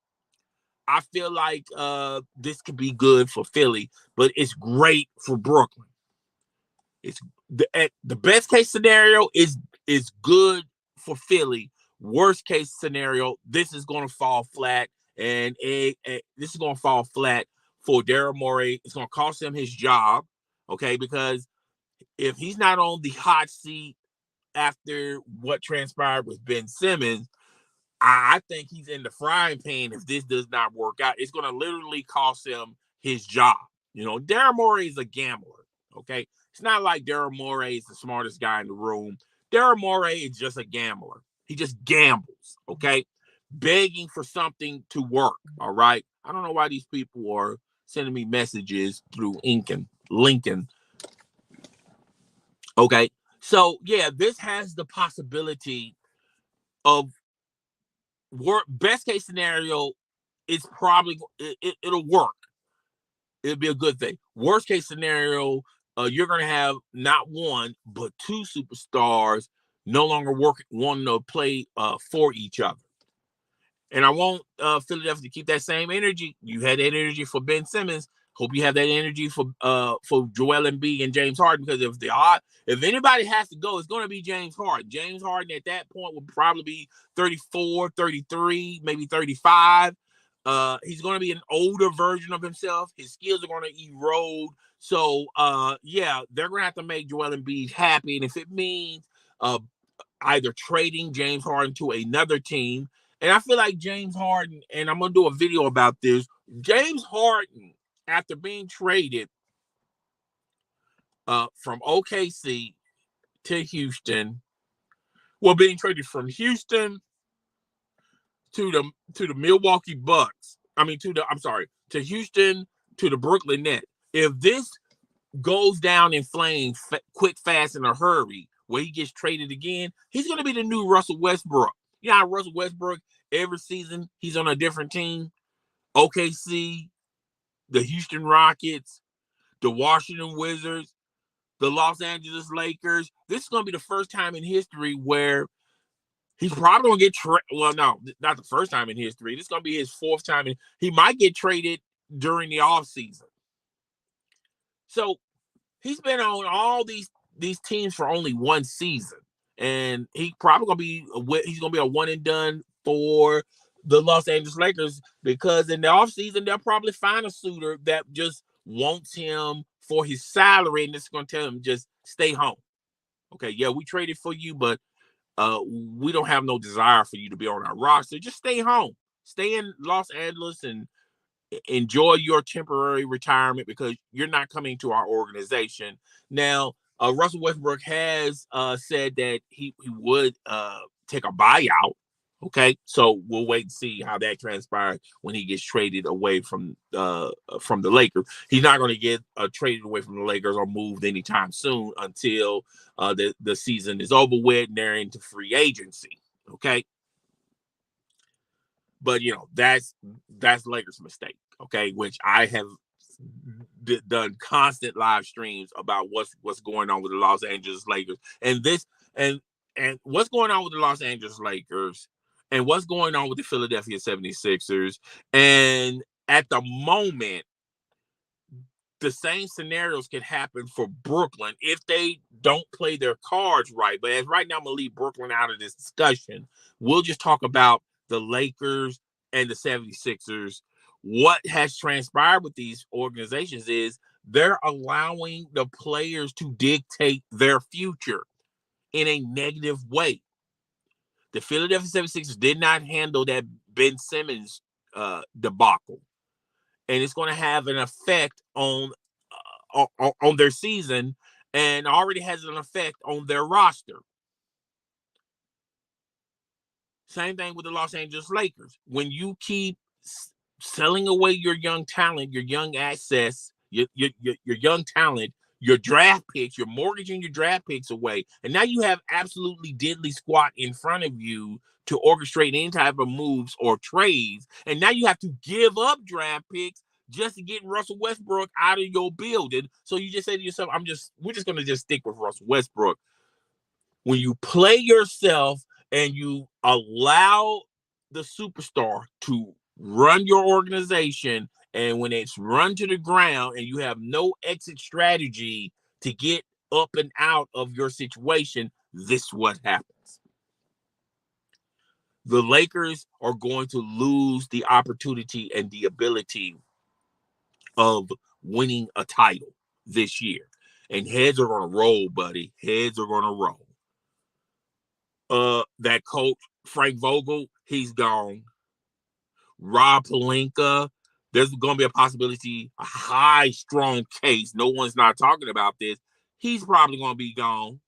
I feel like this could be good for Philly, but it's great for Brooklyn. It's the best case scenario is good for Philly. Worst case scenario, this is going to fall flat, and this is going to fall flat for Daryl Morey. It's going to cost him his job, okay? Because if he's not on the hot seat after what transpired with Ben Simmons, I think he's in the frying pan if this does not work out. It's going to literally cost him his job. You know, Daryl Morey is a gambler, okay? It's not like Daryl Morey is the smartest guy in the room. Daryl Morey is just a gambler. He just gambles, okay? Begging for something to work, all right? I don't know why these people are sending me messages through Lincoln. Okay, so yeah, this has the possibility of best case scenario, it's probably it'll work. It'll be a good thing. Worst case scenario, you're gonna have not one but two superstars no longer wanting to play for each other. And I want Philadelphia to keep that same energy. You had that energy for Ben Simmons. Hope you have that energy for Joel Embiid and James Harden, because if anybody has to go, it's going to be James Harden. James Harden at that point will probably be 34, 33, maybe 35. He's going to be an older version of himself. His skills are going to erode. So, yeah, they're going to have to make Joel Embiid happy. And if it means either trading James Harden to another team, and I feel like James Harden, and I'm going to do a video about this, James Harden, after being traded from OKC to Houston, being traded from Houston to the Milwaukee Bucks. To Houston to the Brooklyn Nets. If this goes down in flames quick, fast, in a hurry, where he gets traded again, he's going to be the new Russell Westbrook. You know how Russell Westbrook, every season, he's on a different team? OKC, the Houston Rockets, the Washington Wizards, the Los Angeles Lakers. This is going to be the first time in history where he's probably going to get well, no, not the first time in history. This is going to be his fourth time. He might get traded during the offseason. So he's been on all these teams for only one season. And he's going to be a one and done for the Los Angeles Lakers, because in the offseason, they'll probably find a suitor that just wants him for his salary, and it's going to tell him, just stay home. Okay, yeah, we traded for you, but we don't have no desire for you to be on our roster. Just stay home. Stay in Los Angeles and enjoy your temporary retirement, because you're not coming to our organization. Now, Russell Westbrook has said that he would take a buyout. Okay, so we'll wait and see how that transpires when he gets traded away from the Lakers. He's not going to get traded away from the Lakers or moved anytime soon until the season is over with and they're into free agency. Okay, but that's Lakers' mistake. Okay, which I have done constant live streams about what's going on with the Los Angeles Lakers, and what's going on with the Los Angeles Lakers, and what's going on with the Philadelphia 76ers. And at the moment, the same scenarios can happen for Brooklyn if they don't play their cards right. But as right now, I'm going to leave Brooklyn out of this discussion. We'll just talk about the Lakers and the 76ers. What has transpired with these organizations is they're allowing the players to dictate their future in a negative way. The Philadelphia 76ers did not handle that Ben Simmons debacle, and it's going to have an effect on their season, and already has an effect on their roster. Same thing with the Los Angeles Lakers. When you keep selling away your young talent, your young assets, your young talent, your draft picks, you're mortgaging your draft picks away, and now you have absolutely diddly squat in front of you to orchestrate any type of moves or trades, and now you have to give up draft picks just to get Russell Westbrook out of your building. So you just say to yourself, we're just gonna just stick with Russell Westbrook. When you play yourself and you allow the superstar to run your organization, and when it's run to the ground and you have no exit strategy to get up and out of your situation, this is what happens. The Lakers are going to lose the opportunity and the ability of winning a title this year. And heads are going to roll, buddy. Heads are going to roll. That coach, Frank Vogel, he's gone. Rob Pelinka, there's going to be a possibility, a high, strong case. No one's not talking about this. He's probably going to be gone.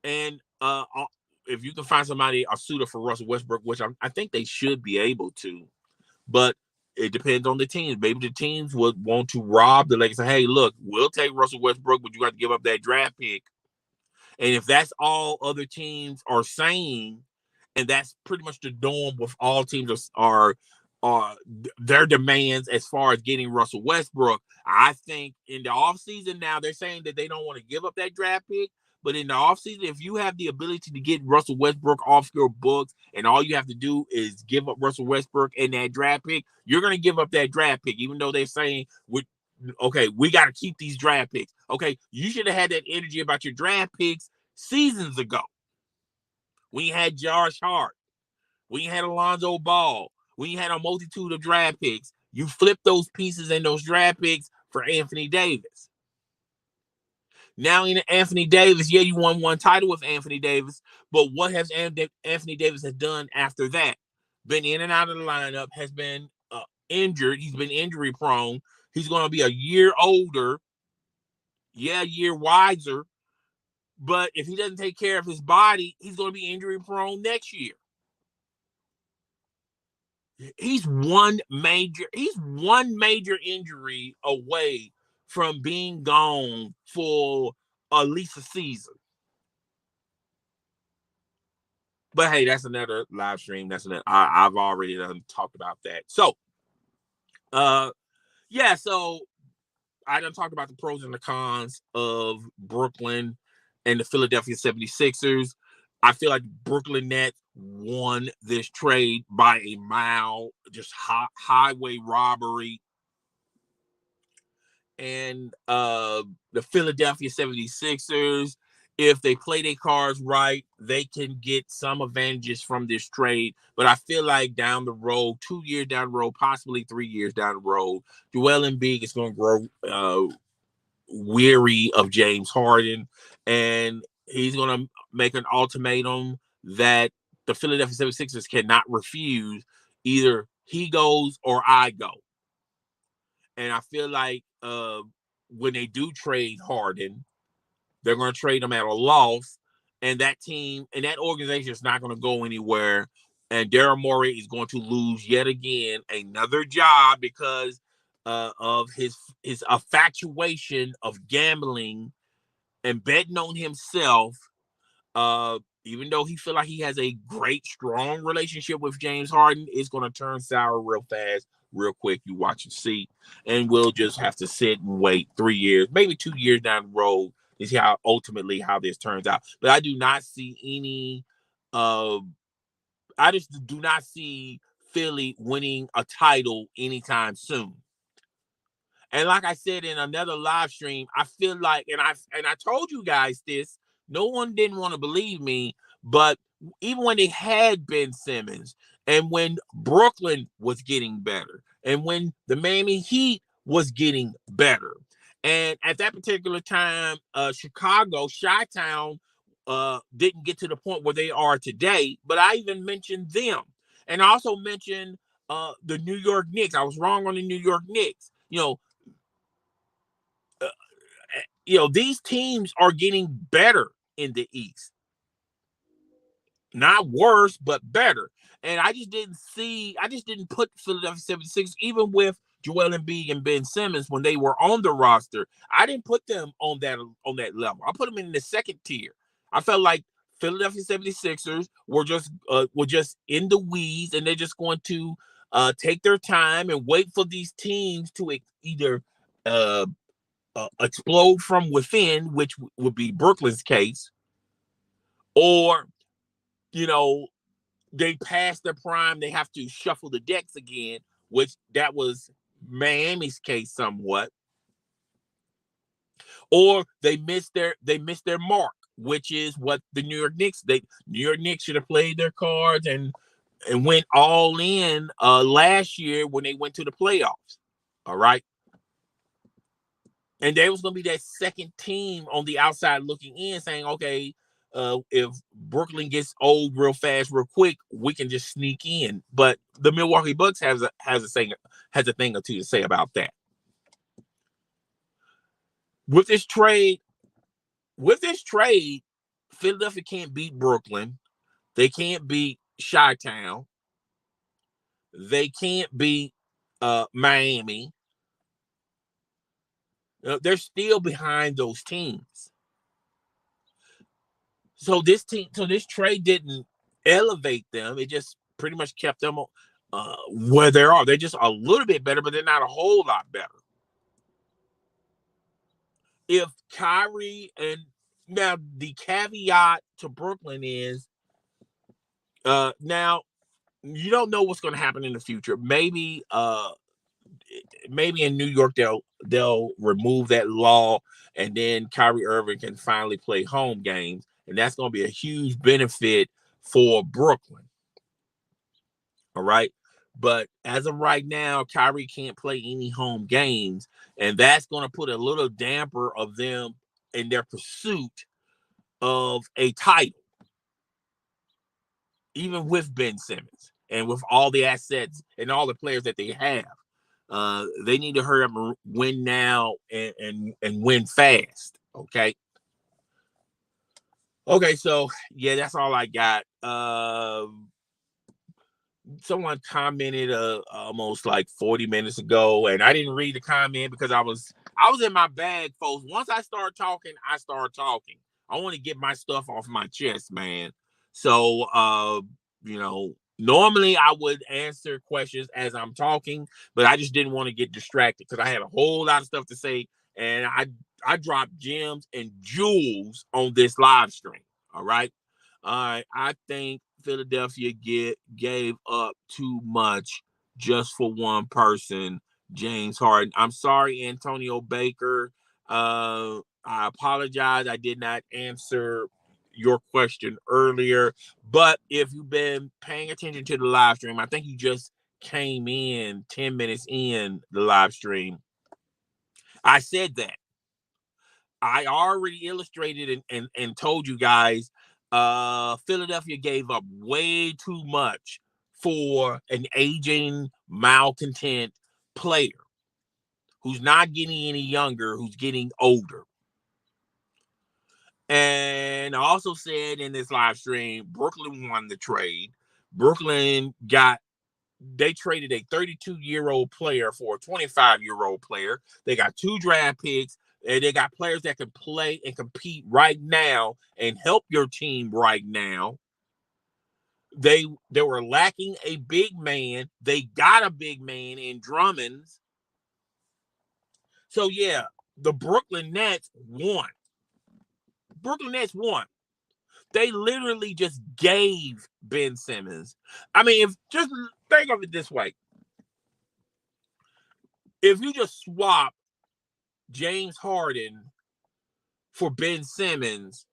And if you can find somebody, a suitor for Russell Westbrook, which I think they should be able to, but it depends on the teams. Maybe the teams would want to rob the Lakers and say, hey, look, we'll take Russell Westbrook, but you got to give up that draft pick. And if that's all other teams are saying, and that's pretty much the norm with all teams are their demands as far as getting Russell Westbrook, I think in the offseason now they're saying that they don't want to give up that draft pick. But in the offseason, if you have the ability to get Russell Westbrook off your books and all you have to do is give up Russell Westbrook and that draft pick, you're going to give up that draft pick, even though they're saying, okay, we got to keep these draft picks. Okay, you should have had that energy about your draft picks seasons ago. We had Josh Hart. We had Alonzo Ball. We had a multitude of draft picks. You flip those pieces and those draft picks for Anthony Davis. Now in Anthony Davis, yeah, you won one title with Anthony Davis, but what has Anthony Davis has done after that? Been in and out of the lineup, has been injured. He's been injury prone. He's going to be a year older, a year wiser. But if he doesn't take care of his body, he's going to be injury prone next year. He's one major injury away from being gone for at least a season. But hey, that's another live stream. That's another. I've already talked about that. So, so I done talked about the pros and the cons of Brooklyn and the Philadelphia 76ers. I feel like Brooklyn Nets won this trade by a mile, just highway robbery. And the Philadelphia 76ers, if they play their cards right, they can get some advantages from this trade. But I feel like down the road, 2 years down the road, possibly 3 years down the road, Joel Embiid is going to grow weary of James Harden, and he's going to make an ultimatum that the Philadelphia 76ers cannot refuse. Either he goes or I go. And I feel like when they do trade Harden, they're going to trade him at a loss, and that team and that organization is not going to go anywhere. And Daryl Morey is going to lose yet again another job because of his infatuation of gambling and betting on himself. Even though he feel like he has a great, strong relationship with James Harden, it's going to turn sour real fast, real quick. You watch and see. And we'll just have to sit and wait 3 years, maybe 2 years down the road to see how this turns out. But I do not see any I just do not see Philly winning a title anytime soon. And like I said in another live stream, I feel like, and I told you guys this, no one didn't want to believe me, but even when they had Ben Simmons, and when Brooklyn was getting better, and when the Miami Heat was getting better, and at that particular time, Chicago, Chi-Town, didn't get to the point where they are today, but I even mentioned them. And I also mentioned the New York Knicks. I was wrong on the New York Knicks. These teams are getting better in the East. Not worse, but better. And I just didn't put Philadelphia 76, even with Joel Embiid and Ben Simmons when they were on the roster. I didn't put them on that level. I put them in the second tier. I felt like Philadelphia 76ers were just in the weeds, and they're just going to take their time and wait for these teams to either uh, explode from within, which would be Brooklyn's case, or, you know, they pass their prime, they have to shuffle the decks again, which that was Miami's case somewhat, or they missed their mark, which is what the New York Knicks should have played their cards and went all in last year when they went to the playoffs. All right. And they was going to be that second team on the outside looking in, saying, okay, if Brooklyn gets old real fast, real quick, we can just sneak in. But the Milwaukee Bucks has a thing or two to say about that. With this trade, Philadelphia can't beat Brooklyn. They can't beat Chi-Town. They can't beat Miami. They're still behind those teams. So this trade didn't elevate them. It just pretty much kept them where they are. They're just a little bit better, but they're not a whole lot better. If Kyrie, and now the caveat to Brooklyn is, now you don't know what's going to happen in the future. Maybe in New York they'll remove that law, and then Kyrie Irving can finally play home games, and that's going to be a huge benefit for Brooklyn. All right. But as of right now, Kyrie can't play any home games, and that's going to put a little damper of them in their pursuit of a title, even with Ben Simmons and with all the assets and all the players that they have. They need to hurry up and win now and win fast. Okay. Okay, so yeah, that's all I got. Someone commented almost like 40 minutes ago, and I didn't read the comment because I was in my bag, folks. Once I start talking, I start talking. I want to get my stuff off my chest, man. So normally I would answer questions as I'm talking, but I just didn't want to get distracted because I had a whole lot of stuff to say, and I dropped gems and jewels on this live stream. All right. I think Philadelphia gave up too much just for one person, James Harden. I'm sorry, Antonio Baker. I apologize. I did not answer your question earlier, but if you've been paying attention to the live stream, I think you just came in 10 minutes in the live stream. I said that. I already illustrated and told you guys Philadelphia gave up way too much for an aging, malcontent player who's not getting any younger, who's getting older. And I also said in this live stream, Brooklyn won the trade. They traded a 32-year-old player for a 25-year-old player. They got 2 draft picks, and they got players that can play and compete right now and help your team right now. They were lacking a big man. They got a big man in Drummond. So yeah, the Brooklyn Nets won. They literally just gave Ben Simmons. I mean, just think of it this way. If you just swap James Harden for Ben Simmons,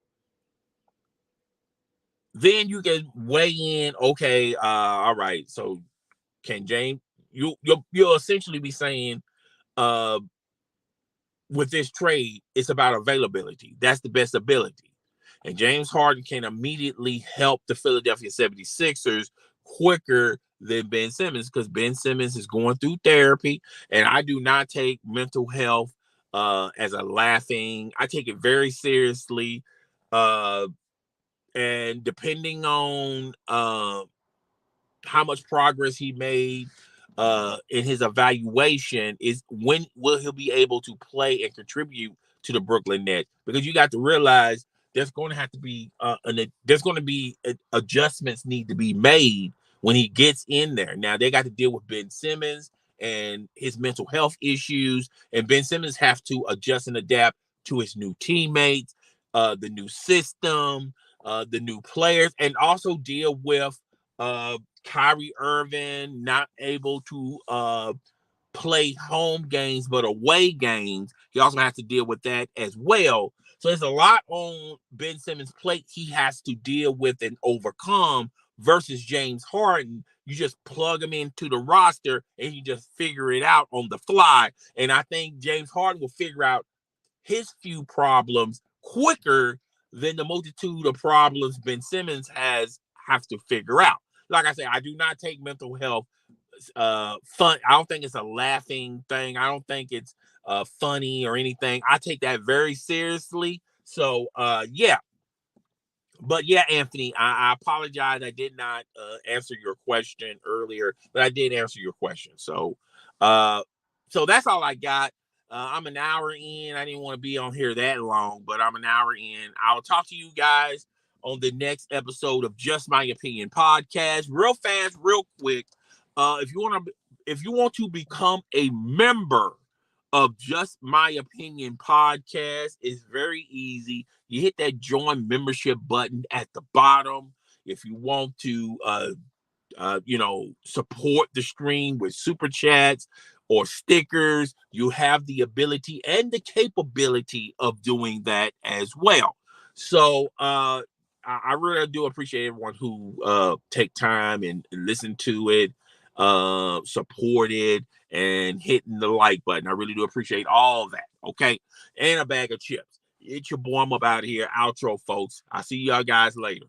then you can weigh in. Okay, all right. So can James? You'll essentially be saying, with this trade, it's about availability. That's the best ability, and James Harden can immediately help the Philadelphia 76ers quicker than Ben Simmons because Ben Simmons is going through therapy, and I do not take mental health as a laughing. I take it very seriously. And depending on how much progress he made in his evaluation is when will he be able to play and contribute to the Brooklyn Nets, because you got to realize there's going to have to be adjustments need to be made when he gets in there. Now they got to deal with Ben Simmons and his mental health issues, and Ben Simmons have to adjust and adapt to his new teammates, the new system, the new players, and also deal with Kyrie Irving not able to play home games but away games. He also has to deal with that as well. So there's a lot on Ben Simmons' plate he has to deal with and overcome versus James Harden. You just plug him into the roster and you just figure it out on the fly. And I think James Harden will figure out his few problems quicker than the multitude of problems Ben Simmons have to figure out. Like I said, I do not take mental health fun. I don't think it's a laughing thing. I don't think it's funny or anything. I take that very seriously. So yeah. But yeah, Anthony, I apologize. I did not answer your question earlier, but I did answer your question. Uh, so that's all I got. I'm an hour in. I didn't want to be on here that long, but I'm an hour in. I'll talk to you guys on the next episode of Just My Opinion podcast. Real fast, real quick. If you want to become a member of Just My Opinion podcast, it's very easy. You hit that join membership button at the bottom. If you want to support the stream with super chats or stickers, you have the ability and the capability of doing that as well. So I really do appreciate everyone who take time and listen to it, support it, and hitting the like button. I really do appreciate all that. Okay. And a bag of chips. It's your boy. I'm up out of here. Outro, folks. I'll see y'all guys later.